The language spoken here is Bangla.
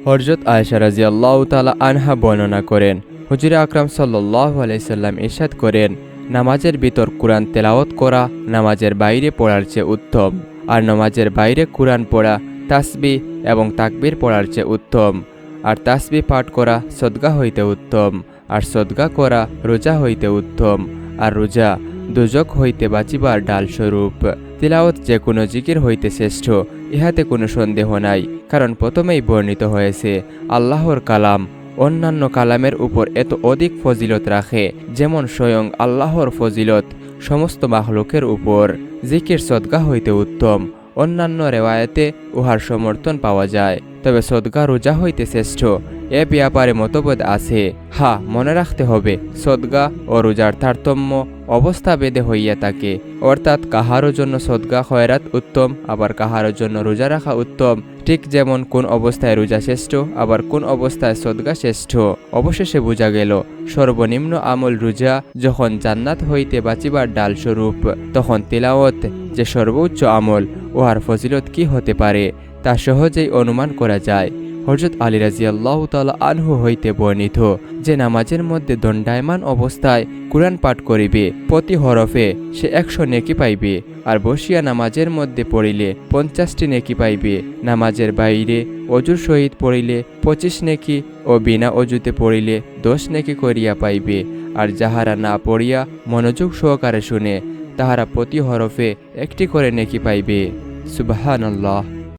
হযরত আয়েশা রাদিয়াল্লাহু তাআলা আনহা বর্ণনা করেন, হুজুরে আকরাম সাল্লাল্লাহু আলাইহি সাল্লাম ইরশাদ করেন, নামাজের ভিতর কুরআন তেলাওয়াত করা নামাজের বাইরে পড়ার চেয়ে উত্তম, আর নামাজের বাইরে কুরআন পড়া তাসবিহ এবং তাকবীর পড়ার চেয়ে উত্তম, আর তাসবিহ পাঠ করা সদকা হইতে উত্তম, আর সদকা করা রোজা হইতে উত্তম, আর রোজা দোজখ হইতে বাঁচিবার ডাল স্বরূপ। তিলাওয়াত যে কোনো জিকির হইতে শ্রেষ্ঠ, ইহাতে কোনো সন্দেহ নাই, কারণ প্রথমেই বর্ণিত হয়েছে আল্লাহর কালাম অন্যান্য কালামের উপর এত অধিক ফজিলত রাখে, যেমন স্বয়ং আল্লাহর ফজিলত সমস্ত মাখলুকের উপর। জিকির সদকা হইতে উত্তম, অন্যান্য রেওয়ায়েতে উহার সমর্থন পাওয়া যায়, তবে সদকা রোজা হইতে শ্রেষ্ঠ এ ব্যাপারে মতভেদ আছে। মনে রাখতে হবে, সদকা ও রোজার তারতম্য অবস্থা ভেদে হইয়া থাকে, অর্থাৎ কাহারও জন্য সদকা খয়রাত উত্তম, আবার কাহারও জন্য রোজা রাখা উত্তম, ঠিক যেমন কোন অবস্থায় রোজা শ্রেষ্ঠ আবার কোন অবস্থায় সদকা শ্রেষ্ঠ। অবশেষে বোঝা গেল, সর্বনিম্ন আমল রোজা যখন জান্নাত হইতে বাঁচিবার ডাল স্বরূপ, তখন তিলাওয়াত যে সর্বোচ্চ আমল, উহার ফজিলত কি হতে পারে তা সহজেই অনুমান করা যায়। হযরত আলী রাদিয়াল্লাহু তাআলা আনহু হইতে বর্ণিত যে নামাজের মধ্যে দণ্ডায়মান অবস্থায় কুরআন পাঠ করিবে, প্রতি হরফে সে 100 নেকি পাইবে, আর বসিয়া নামাজের মধ্যে পড়িলে 50টি নেকি পাইবে। নামাজের বাইরে অজুর সহিত পড়িলে 25 নেকি ও বিনা অজুতে পড়িলে 10 নেকি করিয়া পাইবে। আর যাহারা না পড়িয়া মনোযোগ সহকারে শুনে, তাহারা প্রতি হরফে 1টি করে নেকি পাইবে। সুবহানাল্লাহ।